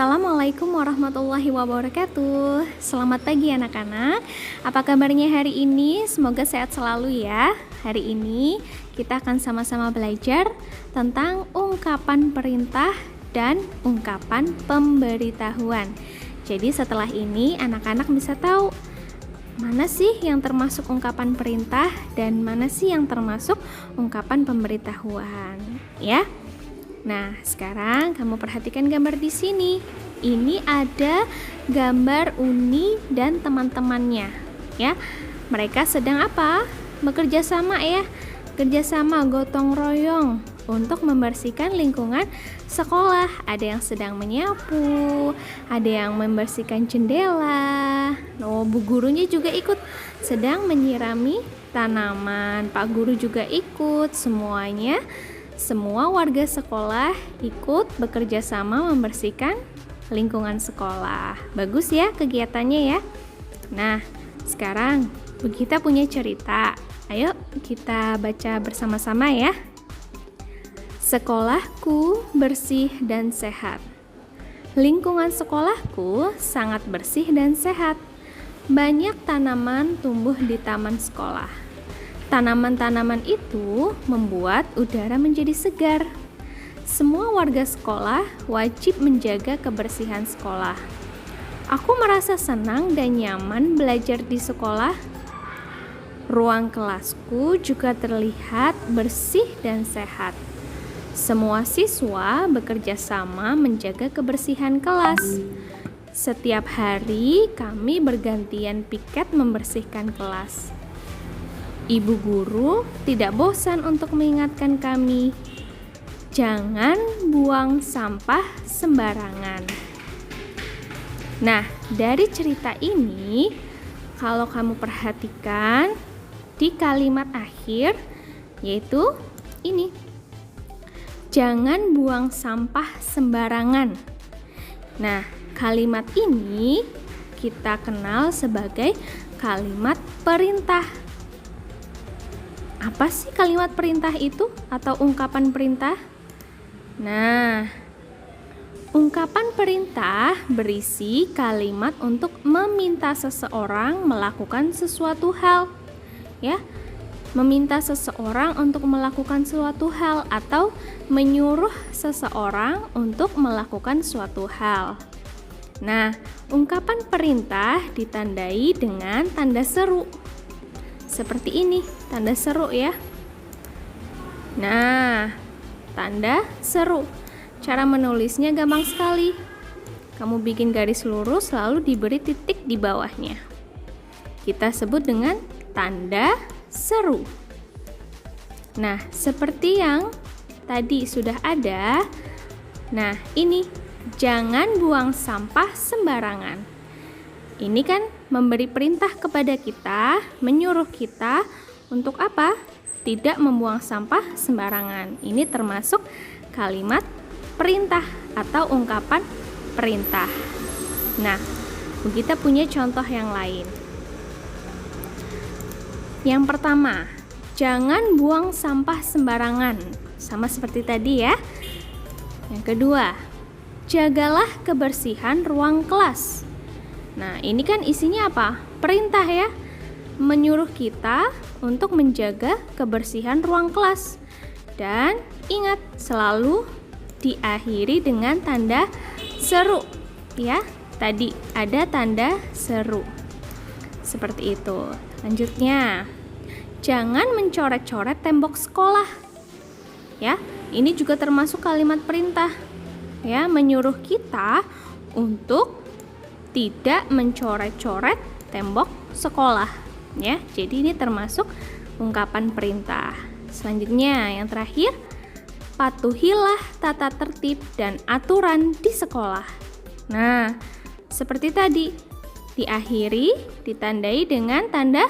Assalamualaikum warahmatullahi wabarakatuh. Selamat pagi anak-anak. Apa kabarnya hari ini? Semoga sehat selalu ya. Hari ini kita akan sama-sama belajar tentang ungkapan perintah dan ungkapan pemberitahuan. Jadi setelah ini anak-anak bisa tahu mana sih yang termasuk ungkapan perintah dan mana sih yang termasuk ungkapan pemberitahuan, ya. Nah, sekarang kamu perhatikan gambar di sini. Ini ada gambar Uni dan teman-temannya, ya. Mereka sedang apa? Bekerja sama ya. Kerjasama gotong royong untuk membersihkan lingkungan sekolah. Ada yang sedang menyapu, ada yang membersihkan jendela. Oh, bu gurunya juga ikut sedang menyirami tanaman. Pak guru juga ikut. Semua warga sekolah ikut bekerja sama membersihkan lingkungan sekolah. Bagus ya kegiatannya ya. Nah, sekarang kita punya cerita. Ayo kita baca bersama-sama ya. Sekolahku bersih dan sehat. Lingkungan sekolahku sangat bersih dan sehat. Banyak tanaman tumbuh di taman sekolah. Tanaman-tanaman itu membuat udara menjadi segar. Semua warga sekolah wajib menjaga kebersihan sekolah. Aku merasa senang dan nyaman belajar di sekolah. Ruang kelasku juga terlihat bersih dan sehat. Semua siswa bekerja sama menjaga kebersihan kelas. Setiap hari kami bergantian piket membersihkan kelas. Ibu guru tidak bosan untuk mengingatkan kami, jangan buang sampah sembarangan. Nah, dari cerita ini, kalau kamu perhatikan di kalimat akhir, yaitu ini, jangan buang sampah sembarangan. Nah, kalimat ini kita kenal sebagai kalimat perintah. Apa sih kalimat perintah itu atau ungkapan perintah? Nah, ungkapan perintah berisi kalimat untuk meminta seseorang melakukan sesuatu hal, ya. Meminta seseorang untuk melakukan suatu hal atau menyuruh seseorang untuk melakukan suatu hal. Nah, ungkapan perintah ditandai dengan tanda seru. Seperti ini, tanda seru ya. Nah, tanda seru. Cara menulisnya gampang sekali. Kamu bikin garis lurus lalu diberi titik di bawahnya. Kita sebut dengan tanda seru. Nah, seperti yang tadi sudah ada. Nah, ini jangan buang sampah sembarangan. Ini kan memberi perintah kepada kita, menyuruh kita untuk apa? Tidak membuang sampah sembarangan. Ini termasuk kalimat perintah atau ungkapan perintah. Nah, kita punya contoh yang lain. Yang pertama, jangan buang sampah sembarangan. Sama seperti tadi ya. Yang kedua, jagalah kebersihan ruang kelas. Nah, ini kan isinya apa? Perintah ya. Menyuruh kita untuk menjaga kebersihan ruang kelas. Dan ingat, selalu diakhiri dengan tanda seru. Ya, tadi ada tanda seru. Seperti itu. Lanjutnya, jangan mencoret-coret tembok sekolah. Ya, ini juga termasuk kalimat perintah. Ya, menyuruh kita untuk tidak mencoret-coret tembok sekolah, ya. Jadi ini termasuk ungkapan perintah. Selanjutnya yang terakhir, patuhilah tata tertib dan aturan di sekolah. Nah, seperti tadi, diakhiri ditandai dengan tanda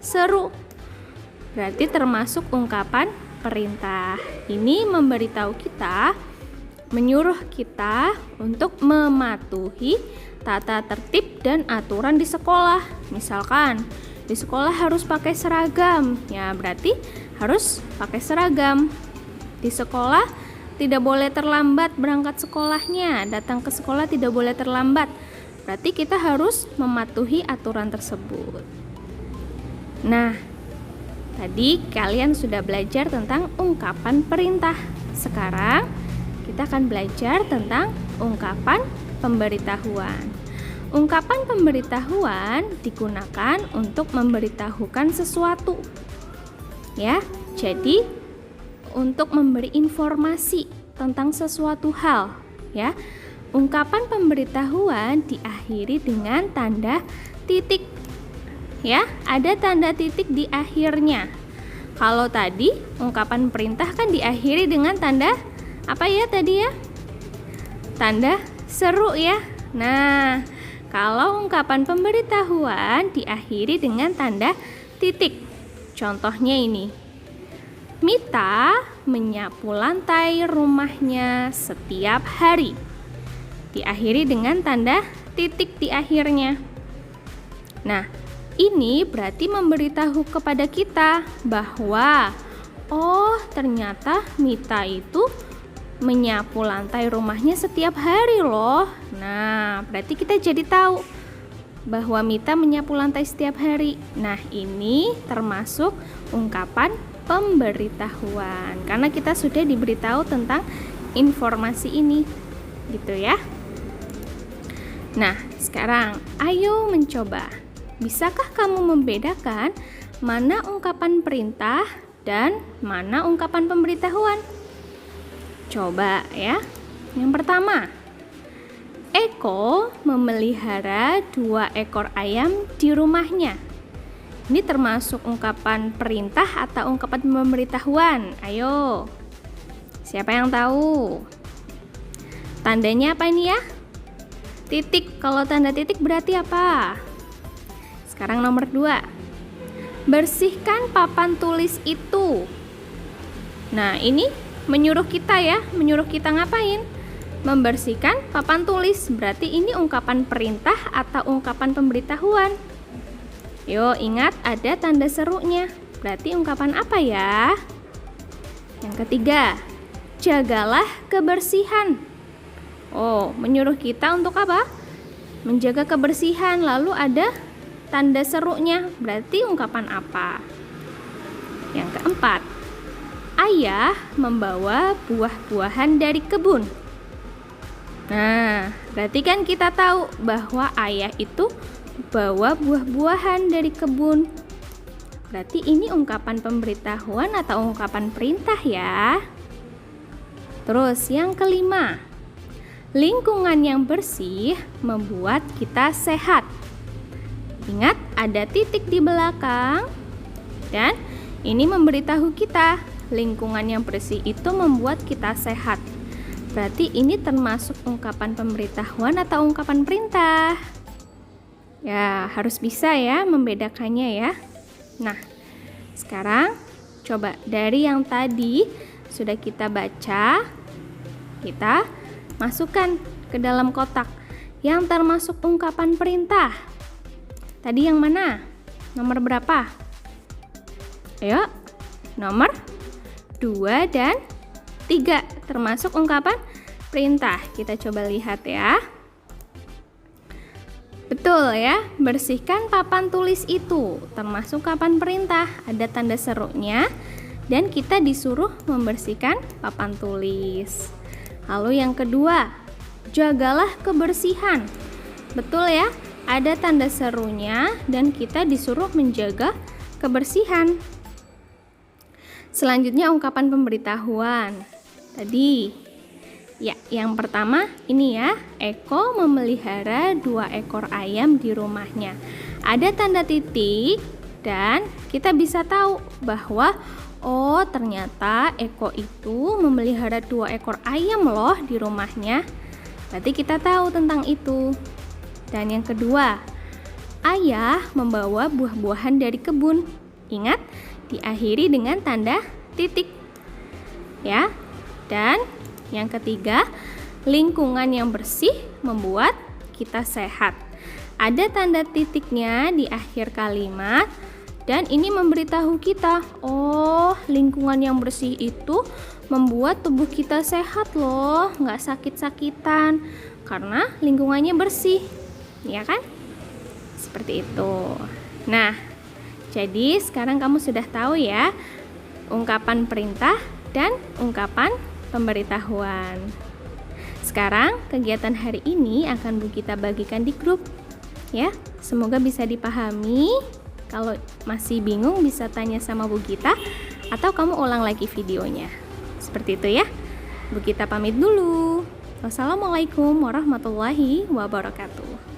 seru. Berarti termasuk ungkapan perintah. Ini memberitahu kita, menyuruh kita untuk mematuhi tata tertib dan aturan di sekolah. Misalkan di sekolah harus pakai seragam, ya berarti harus pakai seragam. Di sekolah tidak boleh terlambat berangkat sekolahnya, datang ke sekolah tidak boleh terlambat. Berarti kita harus mematuhi aturan tersebut. Nah, tadi kalian sudah belajar tentang ungkapan perintah. Sekarang kita akan belajar tentang ungkapan pemberitahuan. Ungkapan pemberitahuan digunakan untuk memberitahukan sesuatu. Ya, jadi untuk memberi informasi tentang sesuatu hal, ya. Ungkapan pemberitahuan diakhiri dengan tanda titik. Ya, ada tanda titik di akhirnya. Kalau tadi ungkapan perintah kan diakhiri dengan tanda apa ya tadi ya? Tanda seru ya. Nah, kalau ungkapan pemberitahuan diakhiri dengan tanda titik. Contohnya ini. Mita menyapu lantai rumahnya setiap hari. Diakhiri dengan tanda titik di akhirnya. Nah, ini berarti memberitahu kepada kita bahwa oh, ternyata Mita itu menyapu lantai rumahnya setiap hari loh. Nah, berarti kita jadi tahu bahwa Mita menyapu lantai setiap hari. Nah, ini termasuk ungkapan pemberitahuan karena kita sudah diberitahu tentang informasi ini, gitu ya. Nah, sekarang ayo mencoba. Bisakah kamu membedakan mana ungkapan perintah dan mana ungkapan pemberitahuan? Coba ya. Yang pertama, Eko memelihara 2 ekor ayam di rumahnya. Ini termasuk ungkapan perintah atau ungkapan pemberitahuan? Ayo, siapa yang tahu? Tandanya apa ini ya? Titik. Kalau tanda titik berarti apa? Sekarang nomor 2. Bersihkan papan tulis itu. Nah, ini menyuruh kita ya. Menyuruh kita ngapain? Membersihkan papan tulis. Berarti ini ungkapan perintah atau ungkapan pemberitahuan? Yo, ingat ada tanda serunya. Berarti ungkapan apa ya? Yang ketiga, jagalah kebersihan. Oh, menyuruh kita untuk apa? Menjaga kebersihan. Lalu ada tanda serunya. Berarti ungkapan apa? Yang keempat, ayah membawa buah-buahan dari kebun. Nah, berarti kan kita tahu bahwa ayah itu bawa buah-buahan dari kebun. Berarti ini ungkapan pemberitahuan atau ungkapan perintah ya. Terus yang kelima, lingkungan yang bersih membuat kita sehat. Ingat ada titik di belakang dan ini memberitahu kita lingkungan yang bersih itu membuat kita sehat. Berarti ini termasuk ungkapan pemberitahuan atau ungkapan perintah. Ya, harus bisa ya membedakannya ya. Nah, sekarang coba dari yang tadi sudah kita baca, kita masukkan ke dalam kotak yang termasuk ungkapan perintah. Tadi yang mana? Nomor berapa? Ayo, nomor 2 dan 3 termasuk ungkapan perintah. Kita coba lihat ya. Betul ya, bersihkan papan tulis itu termasuk ungkapan perintah. Ada tanda serunya dan kita disuruh membersihkan papan tulis. Lalu yang kedua, jagalah kebersihan. Betul ya, ada tanda serunya dan kita disuruh menjaga kebersihan. Selanjutnya ungkapan pemberitahuan. Tadi ya, yang pertama ini ya, Eko memelihara 2 ekor ayam di rumahnya. Ada tanda titik dan kita bisa tahu bahwa oh, ternyata Eko itu memelihara 2 ekor ayam loh di rumahnya. Berarti kita tahu tentang itu. Dan yang kedua, ayah membawa buah-buahan dari kebun. Ingat, diakhiri dengan tanda titik. Ya. Dan yang ketiga, lingkungan yang bersih membuat kita sehat. Ada tanda titiknya di akhir kalimat Dan ini memberitahu kita, oh lingkungan yang bersih itu membuat tubuh kita sehat loh, nggak sakit-sakitan karena lingkungannya bersih, ya kan? Seperti itu. Nah, jadi sekarang kamu sudah tahu ya ungkapan perintah dan ungkapan pemberitahuan. Sekarang kegiatan hari ini akan Bu Gita bagikan di grup, ya. Semoga bisa dipahami. Kalau masih bingung bisa tanya sama Bu Gita atau kamu ulang lagi videonya. Seperti itu ya. Bu Gita pamit dulu. Wassalamualaikum warahmatullahi wabarakatuh.